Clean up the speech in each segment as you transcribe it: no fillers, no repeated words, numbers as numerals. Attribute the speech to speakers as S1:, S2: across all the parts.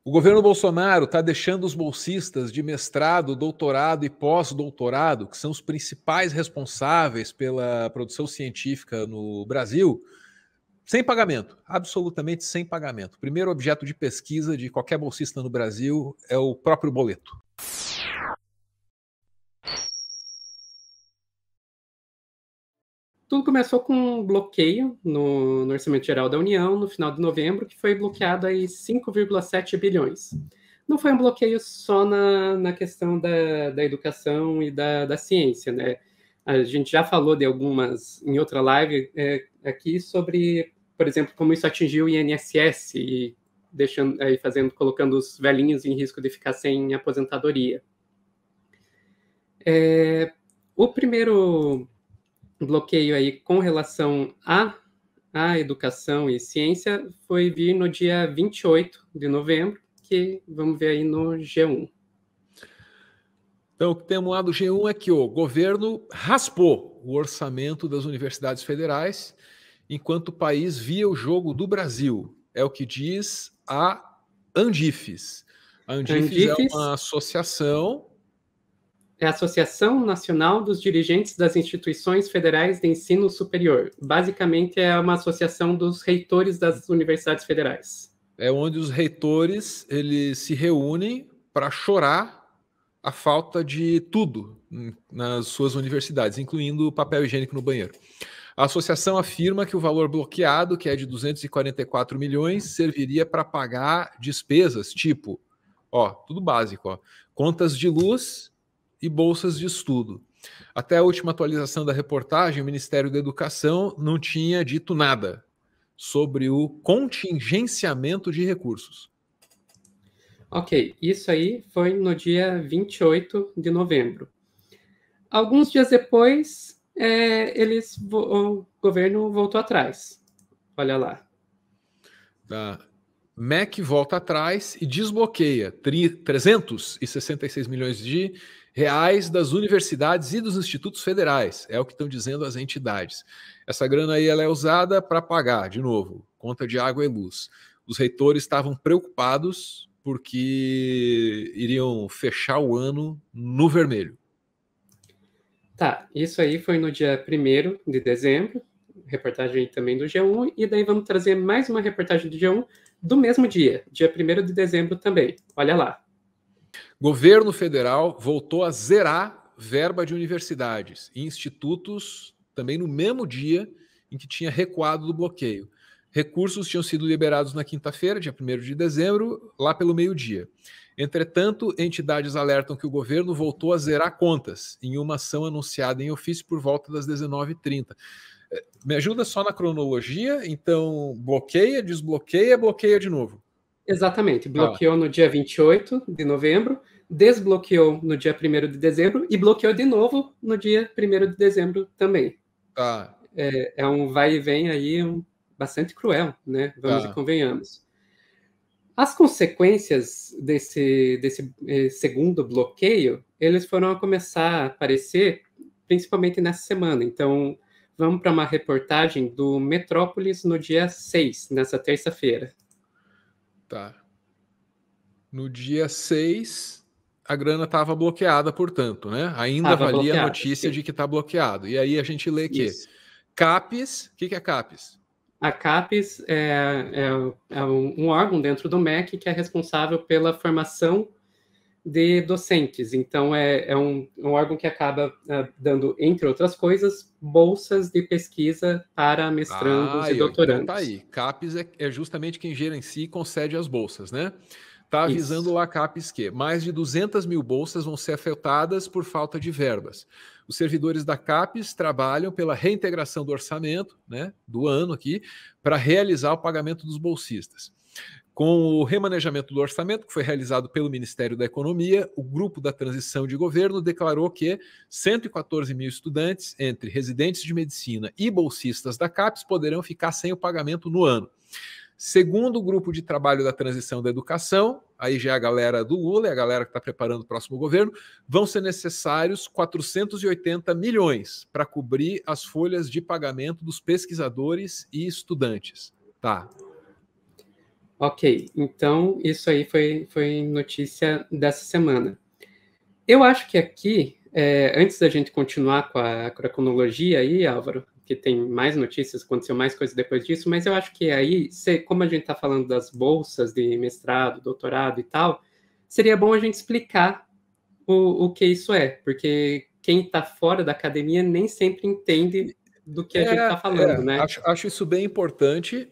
S1: O governo Bolsonaro está deixando os bolsistas de mestrado, doutorado e pós-doutorado, que são os principais responsáveis pela produção científica no Brasil, sem pagamento, absolutamente sem pagamento. O primeiro objeto de pesquisa de qualquer bolsista no Brasil é o próprio boleto.
S2: Tudo começou com um bloqueio no Orçamento Geral da União, no final de novembro, que foi bloqueado aí 5,7 bilhões. Não foi um bloqueio só na questão da educação e da ciência, né? A gente já falou de algumas em outra live aqui sobre, por exemplo, como isso atingiu o INSS e colocando os velhinhos em risco de ficar sem aposentadoria. O primeiro bloqueio aí com relação à educação e ciência foi vir no dia 28 de novembro, que vamos ver aí no G1.
S1: Então, o que temos lá do G1 é que o governo raspou o orçamento das universidades federais, enquanto o país via o jogo do Brasil. É o que diz a Andifes. A Andifes é uma associação...
S2: É a Associação Nacional dos Dirigentes das Instituições Federais de Ensino Superior. Basicamente, é uma associação dos reitores das universidades federais.
S1: É onde os reitores eles se reúnem para chorar a falta de tudo nas suas universidades, incluindo papel higiênico no banheiro. A associação afirma que o valor bloqueado, que é de 244 milhões, serviria para pagar despesas, tipo, tudo básico, contas de luz e bolsas de estudo. Até a última atualização da reportagem, o Ministério da Educação não tinha dito nada sobre o contingenciamento de recursos.
S2: Ok, isso aí foi no dia 28 de novembro. Alguns dias depois, o governo voltou atrás. Olha lá.
S1: MEC volta atrás e desbloqueia 366 milhões de reais das universidades e dos institutos federais. É o que estão dizendo as entidades. Essa grana aí ela é usada para pagar, de novo, conta de água e luz. Os reitores estavam preocupados porque iriam fechar o ano no vermelho.
S2: Tá, isso aí foi no dia 1º de dezembro, reportagem também do G1, e daí vamos trazer mais uma reportagem do G1 do mesmo dia 1º de dezembro também. Olha lá.
S1: Governo federal voltou a zerar verba de universidades e institutos também no mesmo dia em que tinha recuado do bloqueio. Recursos tinham sido liberados na quinta-feira, dia 1º de dezembro, lá pelo meio-dia. Entretanto, entidades alertam que o governo voltou a zerar contas em uma ação anunciada em ofício por volta das 19h30. Me ajuda só na cronologia? Então, bloqueia, desbloqueia, bloqueia de novo.
S2: Exatamente. Bloqueou no dia 28 de novembro, desbloqueou no dia 1º de dezembro e bloqueou de novo no dia 1º de dezembro também. É um vai e vem aí bastante cruel, né? Vamos e convenhamos. As consequências desse segundo bloqueio, eles foram a começar a aparecer principalmente nessa semana. Então, vamos para uma reportagem do Metrópolis no dia 6, nessa terça-feira.
S1: Tá. No dia 6, a grana estava bloqueada, portanto, né? Ainda valia a notícia de que está bloqueado. E aí a gente lê que CAPES, o que é CAPES?
S2: A CAPES é um órgão dentro do MEC que é responsável pela formação de docentes. Então, é um órgão que acaba dando, entre outras coisas, bolsas de pesquisa para mestrandos e doutorandos.
S1: Então tá aí. CAPES é justamente quem gerencia e concede as bolsas, né? Está avisando lá a CAPES que mais de 200 mil bolsas vão ser afetadas por falta de verbas. Os servidores da CAPES trabalham pela reintegração do orçamento, né, do ano aqui, para realizar o pagamento dos bolsistas. Com o remanejamento do orçamento, que foi realizado pelo Ministério da Economia, o grupo da transição de governo declarou que 114 mil estudantes, entre residentes de medicina e bolsistas da CAPES, poderão ficar sem o pagamento no ano. Segundo o grupo de trabalho da transição da educação, aí já é a galera do Lula, é a galera que está preparando o próximo governo, vão ser necessários 480 milhões para cobrir as folhas de pagamento dos pesquisadores e estudantes. Tá.
S2: Ok, então isso aí foi notícia dessa semana. Eu acho que aqui, antes da gente continuar com a cronologia aí, Álvaro, que tem mais notícias, aconteceu mais coisas depois disso, mas eu acho que aí, como a gente está falando das bolsas de mestrado, doutorado e tal, seria bom a gente explicar o que isso é, porque quem está fora da academia nem sempre entende do que a gente está falando, né?
S1: Acho isso bem importante,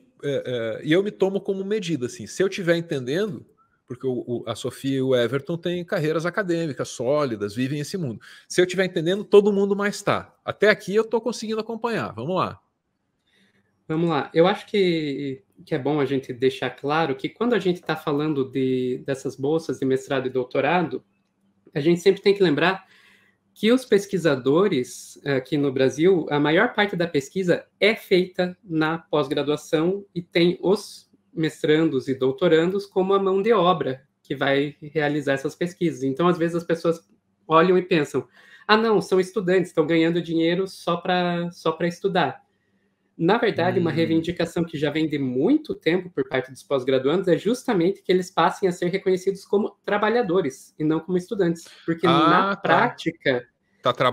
S1: e eu me tomo como medida, assim, se eu estiver entendendo, porque a Sofia e o Everton têm carreiras acadêmicas sólidas, vivem esse mundo. Se eu estiver entendendo, todo mundo mais está. Até aqui eu estou conseguindo acompanhar. Vamos lá.
S2: Vamos lá. Eu acho que é bom a gente deixar claro que quando a gente está falando dessas bolsas de mestrado e doutorado, a gente sempre tem que lembrar que os pesquisadores aqui no Brasil, a maior parte da pesquisa é feita na pós-graduação e tem os mestrandos e doutorandos como a mão de obra que vai realizar essas pesquisas. Então, às vezes, as pessoas olham e pensam: ah, não, são estudantes, estão ganhando dinheiro só para estudar. Na verdade, uma reivindicação que já vem de muito tempo por parte dos pós-graduandos é justamente que eles passem a ser reconhecidos como trabalhadores e não como estudantes. Porque na prática,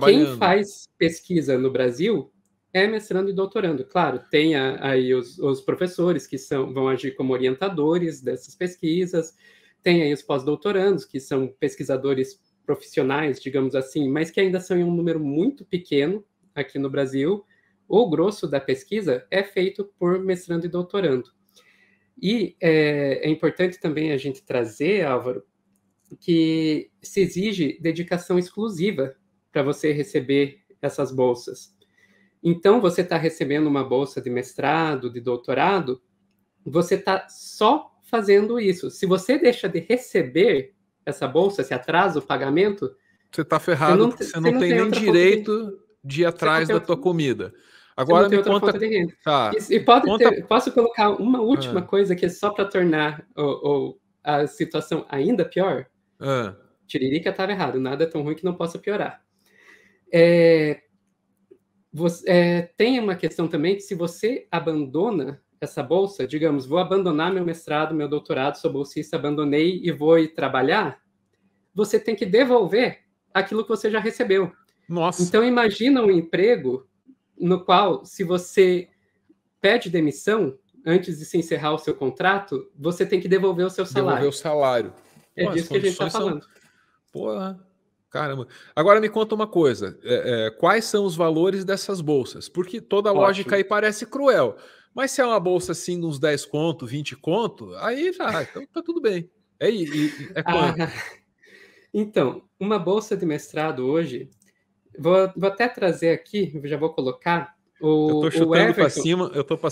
S2: quem faz pesquisa no Brasil é mestrando e doutorando. Claro, tem aí os professores que vão agir como orientadores dessas pesquisas, tem aí os pós-doutorandos, que são pesquisadores profissionais, digamos assim, mas que ainda são em um número muito pequeno aqui no Brasil. O grosso da pesquisa é feito por mestrando e doutorando. E é importante também a gente trazer, Álvaro, que se exige dedicação exclusiva para você receber essas bolsas. Então, você está recebendo uma bolsa de mestrado, de doutorado, você está só fazendo isso. Se você deixa de receber essa bolsa, se atrasa o pagamento...
S1: Você está ferrado, você não tem nem direito de ir atrás da tua comida. Agora
S2: me conta... fonte de renda.
S1: Tá.
S2: Posso colocar uma última coisa que é só para tornar a situação ainda pior? Tiririca estava errado, nada é tão ruim que não possa piorar. Tem uma questão também que se você abandona essa bolsa, digamos, vou abandonar meu mestrado, meu doutorado, sou bolsista, abandonei e vou ir trabalhar, você tem que devolver aquilo que você já recebeu.
S1: Nossa.
S2: Então, imagina um emprego no qual, se você pede demissão antes de se encerrar o seu contrato, você tem que devolver o seu salário.
S1: Devolver o salário.
S2: É disso que a gente está falando.
S1: Porra, caramba. Agora me conta uma coisa. Quais são os valores dessas bolsas? Porque toda a lógica aí parece cruel. Mas se é uma bolsa assim, uns 10 conto, 20 conto, aí já, então tá tudo bem. É quanto?
S2: Então, uma bolsa de mestrado hoje, vou até trazer aqui, já vou colocar.
S1: Eu tô chutando para cima,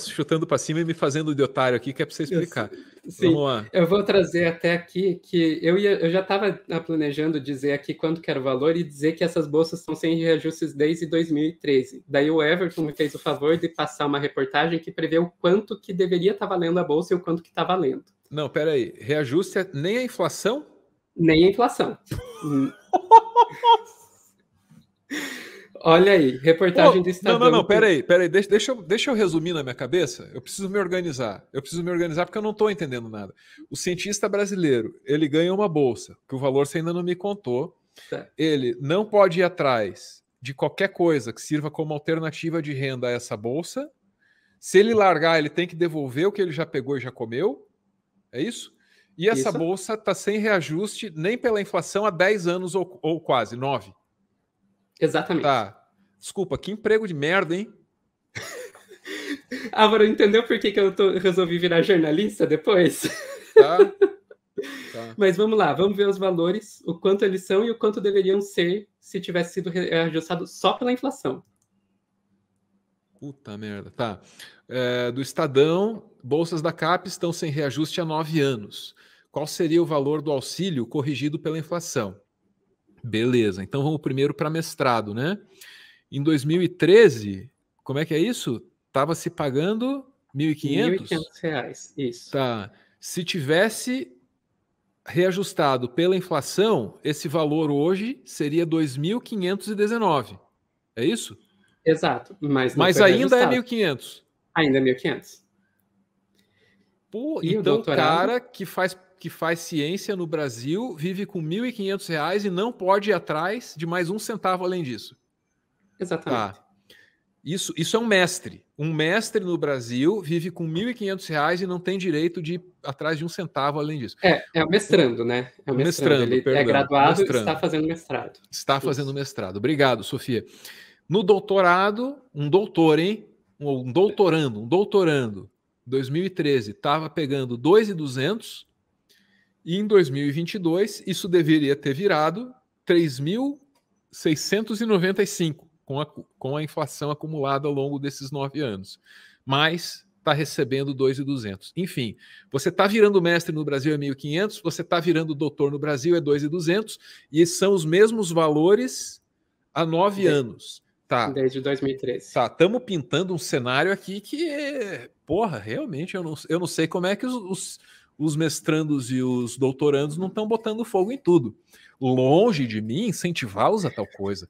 S1: chutando para cima e me fazendo de otário aqui, que é para você explicar.
S2: Sim, vamos lá. Eu vou trazer até aqui que eu já estava planejando dizer aqui quanto que era o valor e dizer que essas bolsas estão sem reajustes desde 2013. Daí o Everton me fez o favor de passar uma reportagem que prevê o quanto que deveria estar valendo a bolsa e o quanto que está valendo.
S1: Não, peraí. Reajuste nem a inflação?
S2: Nem a inflação. Olha aí, reportagem do Estadão.
S1: Não, peraí, deixa eu resumir na minha cabeça. Eu preciso me organizar porque eu não estou entendendo nada. O cientista brasileiro, ele ganha uma bolsa, que o valor você ainda não me contou. Certo. Ele não pode ir atrás de qualquer coisa que sirva como alternativa de renda a essa bolsa. Se ele largar, ele tem que devolver o que ele já pegou e já comeu. É isso? E essa bolsa está sem reajuste nem pela inflação há 10 anos ou quase, 9.
S2: Exatamente.
S1: Tá. Desculpa, que emprego de merda, hein?
S2: Álvaro, entendeu por que eu resolvi virar jornalista depois?
S1: Tá.
S2: Mas vamos lá, vamos ver os valores, o quanto eles são e o quanto deveriam ser se tivesse sido reajustado só pela inflação.
S1: Puta merda, tá. Do Estadão, bolsas da CAP estão sem reajuste há 9 anos. Qual seria o valor do auxílio corrigido pela inflação? Beleza, então vamos primeiro para mestrado, né? Em 2013, como é que é isso? Estava se pagando R$
S2: 1.500, isso.
S1: Tá. Se tivesse reajustado pela inflação, esse valor hoje seria 2.519. É isso?
S2: Exato. Mas
S1: ainda é 1.500.
S2: Ainda é 1.500.
S1: Pô, então o cara que faz ciência no Brasil vive com R$ 1.500 e não pode ir atrás de mais um centavo além disso.
S2: Exatamente.
S1: Tá. Isso é um mestre. Um mestre no Brasil vive com R$ 1.500 e não tem direito de ir atrás de um centavo além disso.
S2: É o mestrando, né? É o mestrando. Ele
S1: perdão,
S2: é graduado
S1: mestrando.
S2: e está fazendo mestrado.
S1: Está fazendo mestrado. Obrigado, Sofia. No doutorado, um doutor, hein? Um doutorando, 2013, estava pegando 2.200 e em 2022 isso deveria ter virado 3.695 com a inflação acumulada ao longo desses 9 anos. Mas está recebendo 2.200. Enfim, você está virando mestre no Brasil é 1.500, você está virando doutor no Brasil é 2.200 e são os mesmos valores há 9 anos. Tá.
S2: Desde 2013.
S1: Tá, estamos pintando um cenário aqui que porra, realmente eu não sei como é que os mestrandos e os doutorandos não estão botando fogo em tudo. Longe de mim incentivar-los a tal coisa.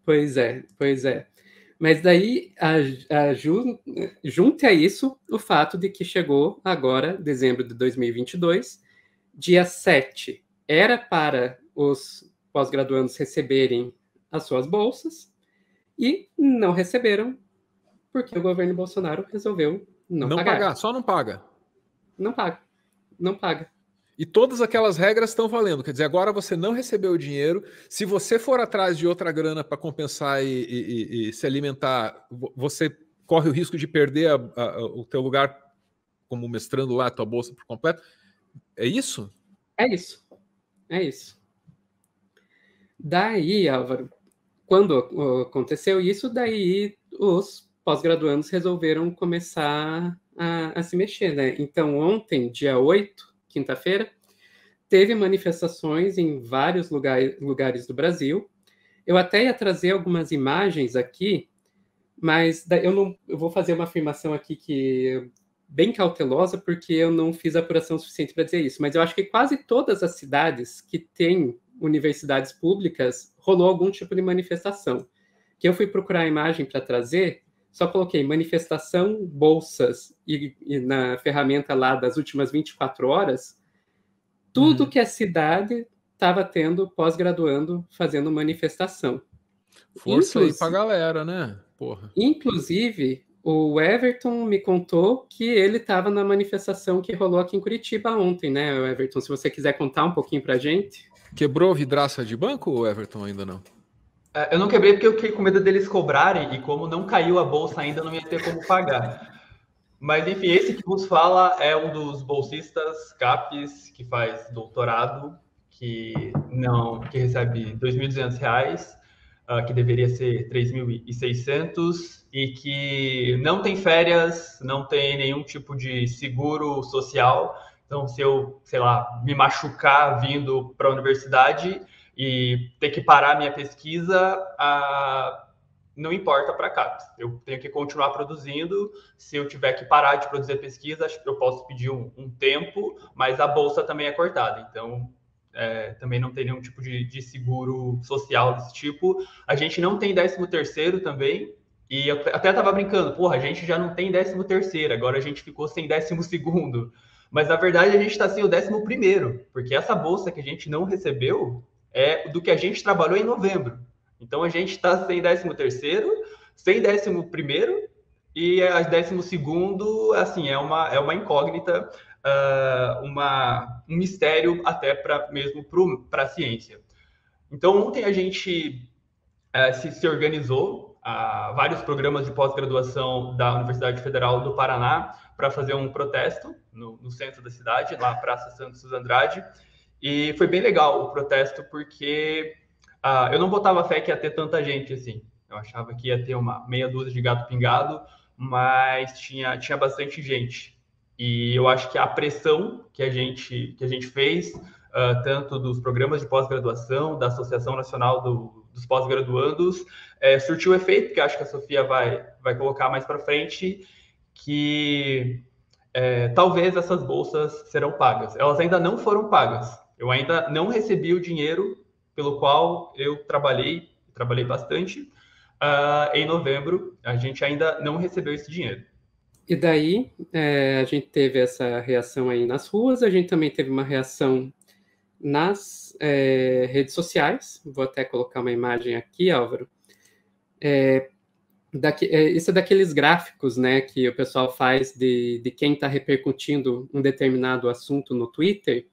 S2: Pois é. Mas daí, junte a isso o fato de que chegou agora, dezembro de 2022, dia 7, era para os pós-graduandos receberem as suas bolsas, e não receberam, porque o governo Bolsonaro resolveu não pagar.
S1: Só não paga.
S2: Não paga.
S1: E todas aquelas regras estão valendo. Quer dizer, agora você não recebeu o dinheiro. Se você for atrás de outra grana para compensar e se alimentar, você corre o risco de perder o teu lugar como mestrando lá, a tua bolsa por completo. É isso?
S2: É isso. Daí, Álvaro, quando aconteceu isso, daí os pós-graduandos resolveram começar a se mexer, né? Então, ontem, dia 8, quinta-feira, teve manifestações em vários lugares do Brasil. Eu até ia trazer algumas imagens aqui, mas eu vou fazer uma afirmação aqui que bem cautelosa, porque eu não fiz apuração suficiente para dizer isso, mas eu acho que quase todas as cidades que têm universidades públicas rolou algum tipo de manifestação. Que eu fui procurar a imagem para trazer, só coloquei manifestação, bolsas, e na ferramenta lá das últimas 24 horas, tudo que a cidade estava tendo pós-graduando fazendo manifestação.
S1: Força aí pra galera, né? Porra.
S2: Inclusive, o Everton me contou que ele estava na manifestação que rolou aqui em Curitiba ontem, né, Everton? Se você quiser contar um pouquinho pra gente.
S1: Quebrou vidraça de banco, Everton, ainda não?
S3: Eu não quebrei porque eu fiquei com medo deles cobrarem e como não caiu a bolsa ainda, não ia ter como pagar. Mas, enfim, esse que vos fala é um dos bolsistas CAPES que faz doutorado, que recebe R$ 2.200, que deveria ser 3.600 e que não tem férias, não tem nenhum tipo de seguro social. Então, se eu, sei lá, me machucar vindo para a universidade e ter que parar minha pesquisa, não importa para a CAPES. Eu tenho que continuar produzindo. Se eu tiver que parar de produzir pesquisa, acho que eu posso pedir um tempo, mas a bolsa também é cortada. Então, também não tem nenhum tipo de seguro social desse tipo. A gente não tem 13º também. E eu até estava brincando, porra, a gente já não tem 13º, agora a gente ficou sem 12º. Mas, na verdade, a gente está sem o 11º, porque essa bolsa que a gente não recebeu é do que a gente trabalhou em novembro. Então, a gente está sem 13º, sem 11º, e a 12º, assim, é uma incógnita, um mistério até mesmo para a ciência. Então, ontem a gente se organizou, vários programas de pós-graduação da Universidade Federal do Paraná, para fazer um protesto no centro da cidade, lá na Praça Santos Andrade. E foi bem legal o protesto, porque eu não botava fé que ia ter tanta gente assim. Eu achava que ia ter uma meia dúzia de gato pingado, mas tinha bastante gente. E eu acho que a pressão que a gente fez, tanto dos programas de pós-graduação, da Associação Nacional dos Pós-Graduandos, surtiu efeito, que acho que a Sofia vai colocar mais para frente, que talvez essas bolsas serão pagas. Elas ainda não foram pagas. Eu ainda não recebi o dinheiro pelo qual eu trabalhei bastante. Em novembro, a gente ainda não recebeu esse dinheiro.
S2: E daí, a gente teve essa reação aí nas ruas, a gente também teve uma reação nas redes sociais. Vou até colocar uma imagem aqui, Álvaro. Isso é daqueles gráficos, né, que o pessoal faz de quem está repercutindo um determinado assunto no Twitter.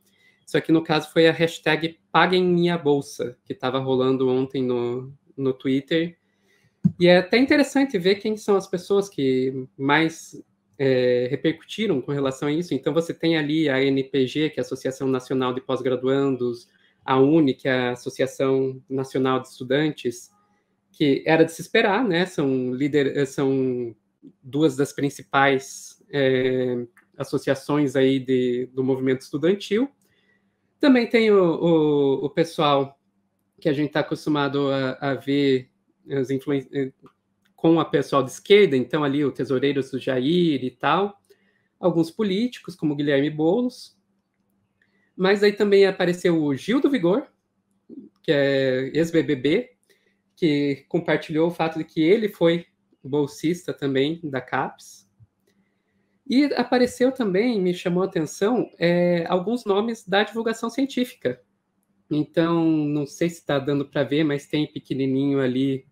S2: Isso aqui, no caso, foi a hashtag Paguem Minha Bolsa, que estava rolando ontem no Twitter. E é até interessante ver quem são as pessoas que mais repercutiram com relação a isso. Então, você tem ali a ANPG, que é a Associação Nacional de Pós-Graduandos, a UNE, que é a Associação Nacional de Estudantes, que era de se esperar, né? São duas das principais associações aí do movimento estudantil. Também tem o pessoal que a gente está acostumado a ver com a pessoal de esquerda, então ali o tesoureiro do Jair e tal, alguns políticos, como Guilherme Boulos, mas aí também apareceu o Gil do Vigor, que é ex-BBB, que compartilhou o fato de que ele foi bolsista também da CAPES. E apareceu também, me chamou a atenção, alguns nomes da divulgação científica. Então, não sei se está dando para ver, mas tem pequenininho ali,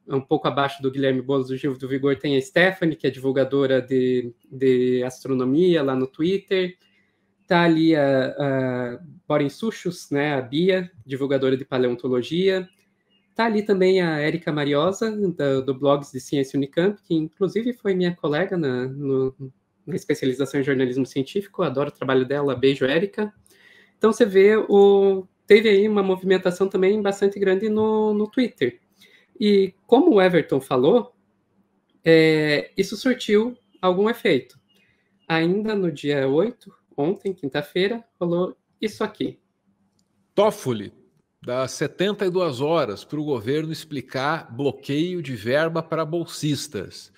S2: um pouco abaixo do Guilherme Boulos, do Gil do Vigor, tem a Stephanie, que é divulgadora de astronomia lá no Twitter. Está ali a Borin Suchus, né, a Bia, divulgadora de paleontologia. Está ali também a Érica Mariosa, do Blogs de Ciência Unicamp, que inclusive foi minha colega na especialização em jornalismo científico. Adoro o trabalho dela. Beijo, Érica. Então, você vê, teve aí uma movimentação também bastante grande no Twitter. E como o Everton falou, isso surtiu algum efeito. Ainda no dia 8, ontem, quinta-feira, rolou isso aqui.
S1: Toffoli dá 72 horas para o governo explicar bloqueio de verba para bolsistas.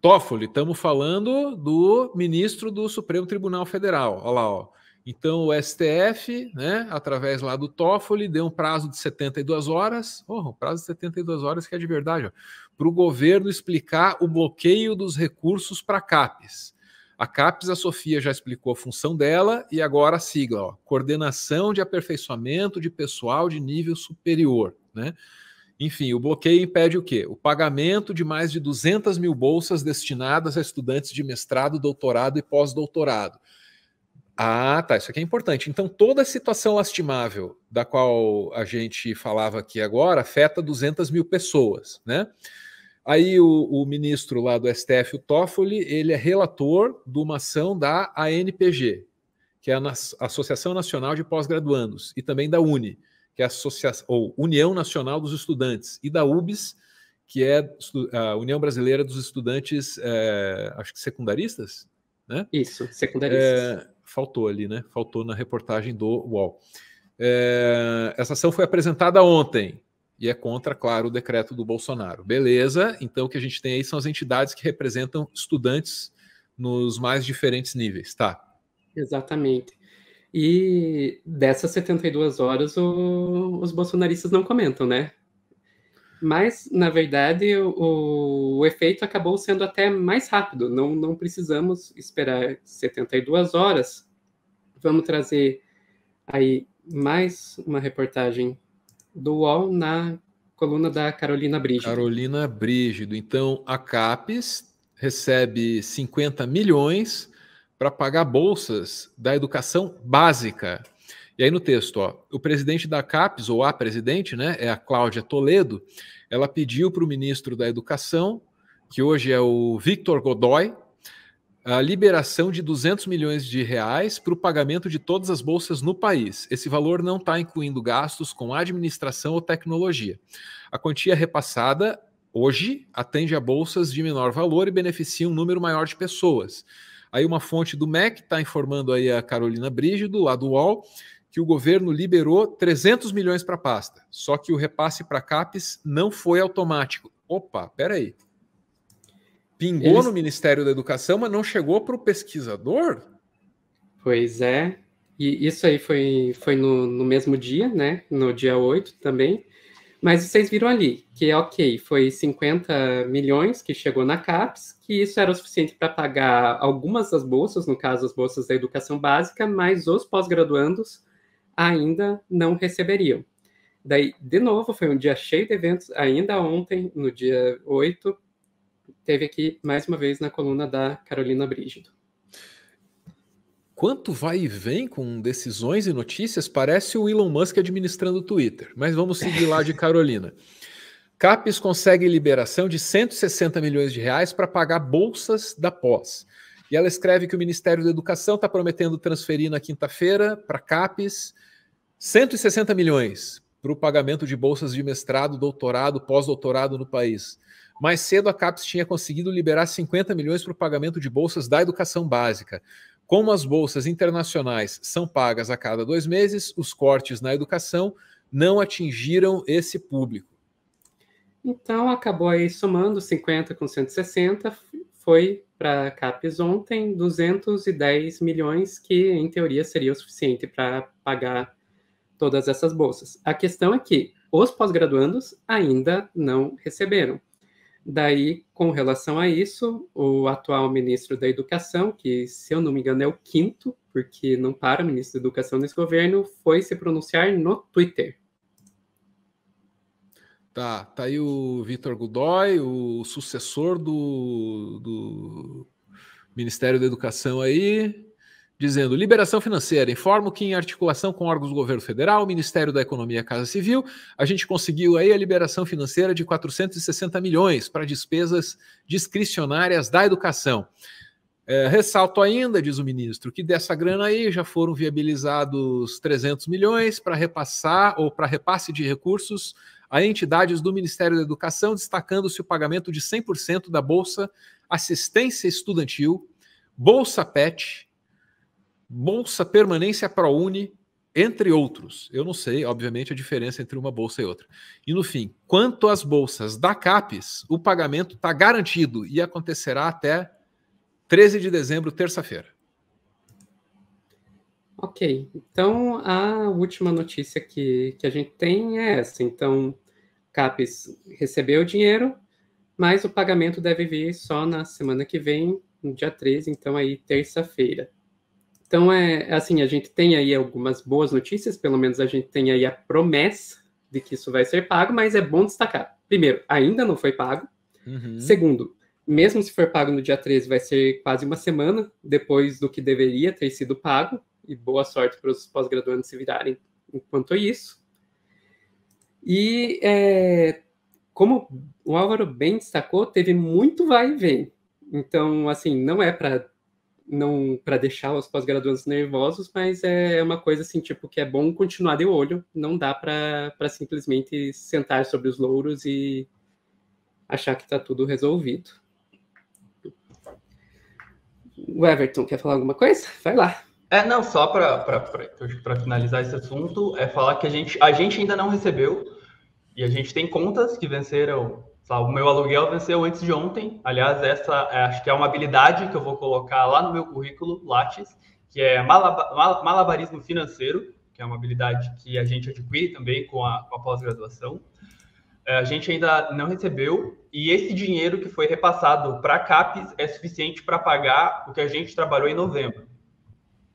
S1: Toffoli, estamos falando do ministro do Supremo Tribunal Federal. Olha lá, ó. Então, o STF, né, através lá do Toffoli, deu um prazo de 72 horas, um prazo de 72 horas que é de verdade, para o governo explicar o bloqueio dos recursos para a CAPES. A CAPES, a Sofia já explicou a função dela, e agora a sigla, ó, Coordenação de Aperfeiçoamento de Pessoal de Nível Superior, né? Enfim, o bloqueio impede o quê? O pagamento de mais de 200 mil bolsas destinadas a estudantes de mestrado, doutorado e pós-doutorado. Ah, tá, isso aqui é importante. Então, toda a situação lastimável da qual a gente falava aqui agora afeta 200 mil pessoas, né? Aí o ministro lá do STF, o Toffoli, ele é relator de uma ação da ANPG, que é a Associação Nacional de Pós-Graduandos, e também da UNE, que é a União Nacional dos Estudantes, e da UBS, que é a União Brasileira dos Estudantes, acho que secundaristas, né?
S2: Isso, secundaristas.
S1: Faltou ali, né? Faltou na reportagem do UOL. Essa ação foi apresentada ontem e é contra, claro, o decreto do Bolsonaro. Beleza, então o que a gente tem aí são as entidades que representam estudantes nos mais diferentes níveis, tá?
S2: Exatamente. E dessas 72 horas os bolsonaristas não comentam, né? Mas, na verdade, o efeito acabou sendo até mais rápido. Não precisamos esperar 72 horas. Vamos trazer aí mais uma reportagem do UOL na coluna da Carolina Brígido.
S1: Carolina Brígido. Então, a CAPES recebe 50 milhões para pagar bolsas da educação básica. E aí no texto, ó, o presidente da CAPES, ou a presidente, né, é a Cláudia Toledo, ela pediu para o ministro da Educação, que hoje é o Victor Godoy, a liberação de 200 milhões de reais para o pagamento de todas as bolsas no país. Esse valor não está incluindo gastos com administração ou tecnologia. A quantia repassada, hoje, atende a bolsas de menor valor e beneficia um número maior de pessoas. Aí uma fonte do MEC está informando aí a Carolina Brígido, lá do UOL, que o governo liberou 300 milhões para a pasta, só que o repasse para a CAPES não foi automático. Opa, peraí. Pingou no Ministério da Educação, mas não chegou para o pesquisador?
S2: Pois é. E isso aí foi no mesmo dia, né? No dia 8 também. Mas vocês viram ali que, ok, foi 50 milhões que chegou na CAPES, que isso era o suficiente para pagar algumas das bolsas, no caso as bolsas da educação básica, mas os pós-graduandos ainda não receberiam. Daí, de novo, foi um dia cheio de eventos, ainda ontem, no dia 8, teve aqui, mais uma vez, na coluna da Carolina Brígido.
S1: Quanto vai e vem com decisões e notícias, parece o Elon Musk administrando o Twitter. Mas vamos seguir lá de Carolina. CAPES consegue liberação de 160 milhões de reais para pagar bolsas da pós. E ela escreve que o Ministério da Educação está prometendo transferir na quinta-feira para CAPES 160 milhões para o pagamento de bolsas de mestrado, doutorado, pós-doutorado no país. Mais cedo, a CAPES tinha conseguido liberar 50 milhões para o pagamento de bolsas da educação básica. Como as bolsas internacionais são pagas a cada 2 meses, os cortes na educação não atingiram esse público.
S2: Então, acabou aí somando 50 com 160, foi para a CAPES ontem 210 milhões, que em teoria seria o suficiente para pagar todas essas bolsas. A questão é que os pós-graduandos ainda não receberam. Daí, com relação a isso, o atual ministro da Educação, que, se eu não me engano, é o 5º, porque não para ministro da Educação nesse governo, foi se pronunciar no Twitter.
S1: Tá aí o Vitor Godoy, o sucessor do Ministério da Educação aí, dizendo: liberação financeira. Informo que, em articulação com órgãos do governo federal, Ministério da Economia e Casa Civil, a gente conseguiu aí a liberação financeira de 460 milhões para despesas discricionárias da educação. Ressalto ainda, diz o ministro, que dessa grana aí já foram viabilizados 300 milhões para repassar ou para repasse de recursos a entidades do Ministério da Educação, destacando-se o pagamento de 100% da Bolsa Assistência Estudantil, Bolsa PET, Bolsa Permanência ProUni, entre outros. Eu não sei, obviamente, a diferença entre uma bolsa e outra. E, no fim, quanto às bolsas da CAPES, o pagamento está garantido e acontecerá até 13 de dezembro, terça-feira.
S2: Ok, então a última notícia que a gente tem é essa. Então, CAPES recebeu o dinheiro, mas o pagamento deve vir só na semana que vem, no dia 13, então aí terça-feira. Então, assim, a gente tem aí algumas boas notícias, pelo menos a gente tem aí a promessa de que isso vai ser pago, mas é bom destacar. Primeiro, ainda não foi pago. Uhum. Segundo, mesmo se for pago no dia 13, vai ser quase uma semana depois do que deveria ter sido pago, e boa sorte para os pós-graduandos se virarem enquanto isso. E, como o Álvaro bem destacou, teve muito vai e vem. Então, assim, não é para deixar os pós-graduandos nervosos, mas é uma coisa assim, tipo, que é bom continuar de olho, não dá para simplesmente sentar sobre os louros e achar que está tudo resolvido. O Everton, quer falar alguma coisa? Vai lá.
S3: Não, só para finalizar esse assunto, falar que a gente ainda não recebeu, e a gente tem contas que venceram. O meu aluguel venceu antes de ontem. Aliás, essa acho que é uma habilidade que eu vou colocar lá no meu currículo, Lattes, que é malabarismo financeiro, que é uma habilidade que a gente adquire também com a pós-graduação. A gente ainda não recebeu, e esse dinheiro que foi repassado para a CAPES é suficiente para pagar o que a gente trabalhou em novembro.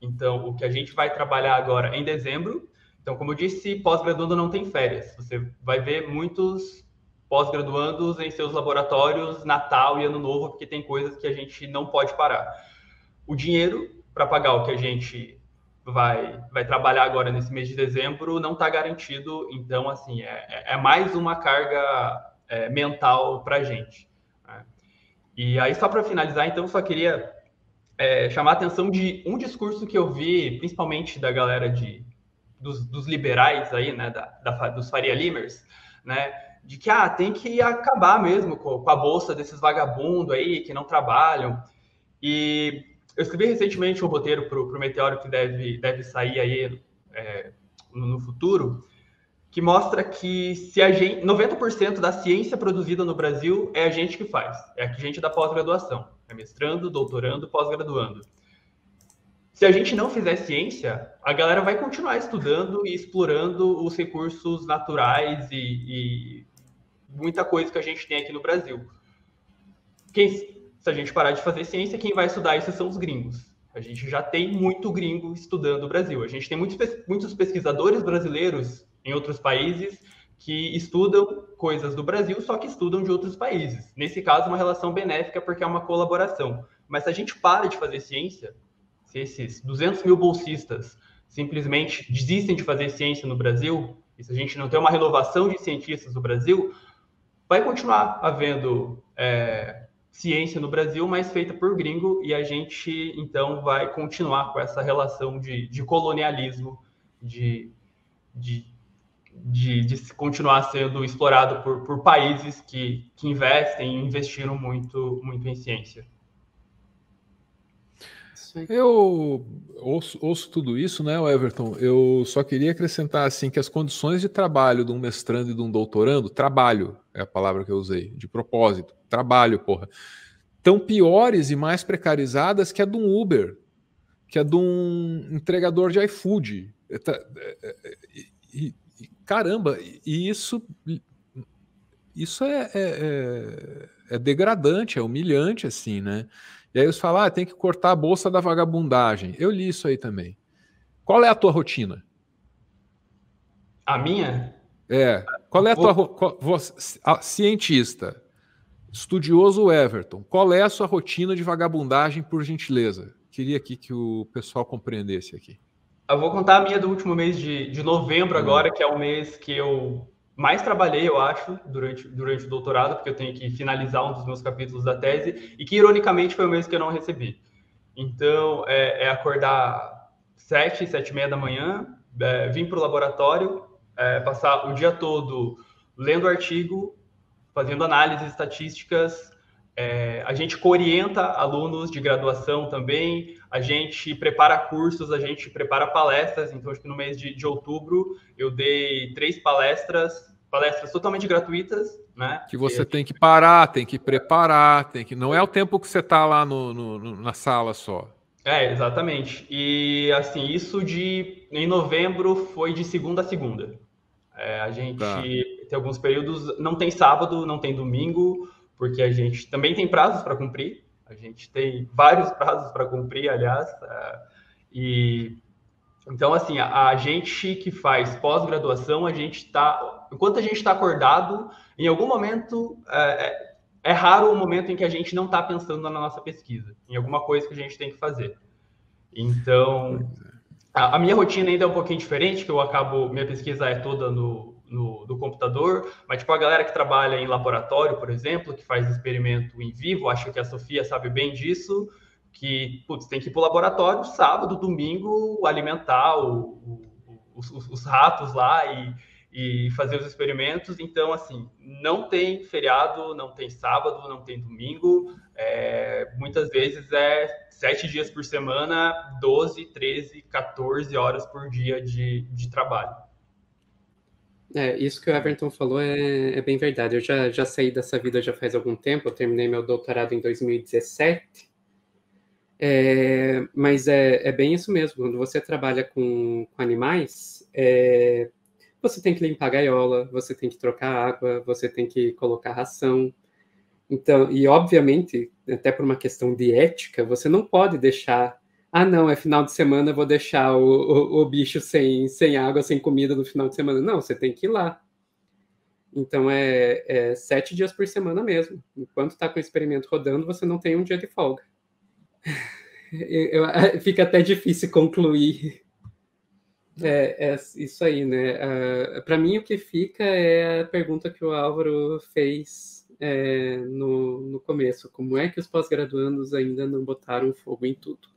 S3: Então, o que a gente vai trabalhar agora em dezembro. Então, como eu disse, pós-graduando não tem férias. Você vai ver muitos pós-graduandos em seus laboratórios Natal e Ano Novo, porque tem coisas que a gente não pode parar. O dinheiro para pagar o que a gente vai trabalhar agora nesse mês de dezembro não está garantido. Então, assim, é mais uma carga mental para a gente. Né? E aí, só para finalizar, então, só queria chamar a atenção de um discurso que eu vi, principalmente da galera dos liberais aí, né, dos Faria Limers, né, de que tem que acabar mesmo com a bolsa desses vagabundos aí que não trabalham. E eu escrevi recentemente um roteiro para o Meteoro que deve sair aí no futuro, que mostra que 90% da ciência produzida no Brasil é a gente que faz, é a gente da pós-graduação, é mestrando, doutorando, pós-graduando. se a gente não fizer ciência, a galera vai continuar estudando e explorando os recursos naturais e muita coisa que a gente tem aqui no Brasil. Se a gente parar de fazer ciência, quem vai estudar isso são os gringos. A gente já tem muito gringo estudando o Brasil. A gente tem muitos pesquisadores brasileiros em outros países que estudam coisas do Brasil, só que estudam de outros países. Nesse caso, uma relação benéfica, porque é uma colaboração. Mas se a gente para de fazer ciência, se esses 200 mil bolsistas simplesmente desistem de fazer ciência no Brasil, e se a gente não tem uma renovação de cientistas no Brasil, vai continuar havendo ciência no Brasil, mas feita por gringo, e a gente, então, vai continuar com essa relação de colonialismo, de continuar sendo explorado por países que investem e investiram muito em ciência.
S1: Eu ouço tudo isso, né, Everton? Eu só queria acrescentar assim que as condições de trabalho de um mestrando e de um doutorando, trabalho é a palavra que eu usei, de propósito, trabalho, porra, tão piores e mais precarizadas que a de um Uber, que a de um entregador de iFood. Caramba, e isso é degradante, é humilhante, assim, né? E aí eles falam, tem que cortar a bolsa da vagabundagem. Eu li isso aí também. Qual é a tua rotina?
S3: A minha?
S1: Qual é a tua cientista, estudioso Everton, qual é a sua rotina de vagabundagem, por gentileza? Queria aqui que o pessoal compreendesse aqui.
S3: Eu vou contar a minha do último mês de novembro agora, que é o mês que eu mais trabalhei, eu acho, durante o doutorado, porque eu tenho que finalizar um dos meus capítulos da tese, e que, ironicamente, foi o mês que eu não recebi. Então, acordar 7h30 da manhã, vir para o laboratório, passar o dia todo lendo artigo, fazendo análises estatísticas. A gente orienta alunos de graduação também, a gente prepara cursos, a gente prepara palestras. Então, acho que no mês de outubro eu dei 3 palestras totalmente gratuitas, né?
S1: Que você tem que parar, tem que preparar, não é o tempo que você está lá na sala só.
S3: Exatamente. E, assim, isso em novembro foi de segunda a segunda. A gente tem alguns períodos, não tem sábado, não tem domingo, porque a gente também tem prazos para cumprir. A gente tem vários prazos para cumprir, aliás. Então, assim, a gente que faz pós-graduação, enquanto a gente está acordado, em algum momento, é raro o momento em que a gente não está pensando na nossa pesquisa, em alguma coisa que a gente tem que fazer. Então, a minha rotina ainda é um pouquinho diferente, que minha pesquisa é toda no computador, mas tipo a galera que trabalha em laboratório, por exemplo, que faz experimento em vivo, acho que a Sofia sabe bem disso, que tem que ir para o laboratório sábado, domingo, alimentar os ratos lá e fazer os experimentos. Então, assim, não tem feriado, não tem sábado, não tem domingo, muitas vezes 7 dias por semana, 12, 13, 14 horas por dia de trabalho.
S2: Isso que o Everton falou é bem verdade. Eu já saí dessa vida já faz algum tempo, eu terminei meu doutorado em 2017, mas é bem isso mesmo. Quando você trabalha com animais, você tem que limpar a gaiola, você tem que trocar água, você tem que colocar ração. Então, e obviamente, até por uma questão de ética, você não pode deixar... não, é final de semana, eu vou deixar o bicho sem água, sem comida no final de semana. Não, você tem que ir lá. Então, 7 dias por semana mesmo. Enquanto está com o experimento rodando, você não tem um dia de folga. Fica até difícil concluir. Isso aí, né? Para mim, o que fica é a pergunta que o Álvaro fez no começo. Como é que os pós-graduandos ainda não botaram fogo em tudo?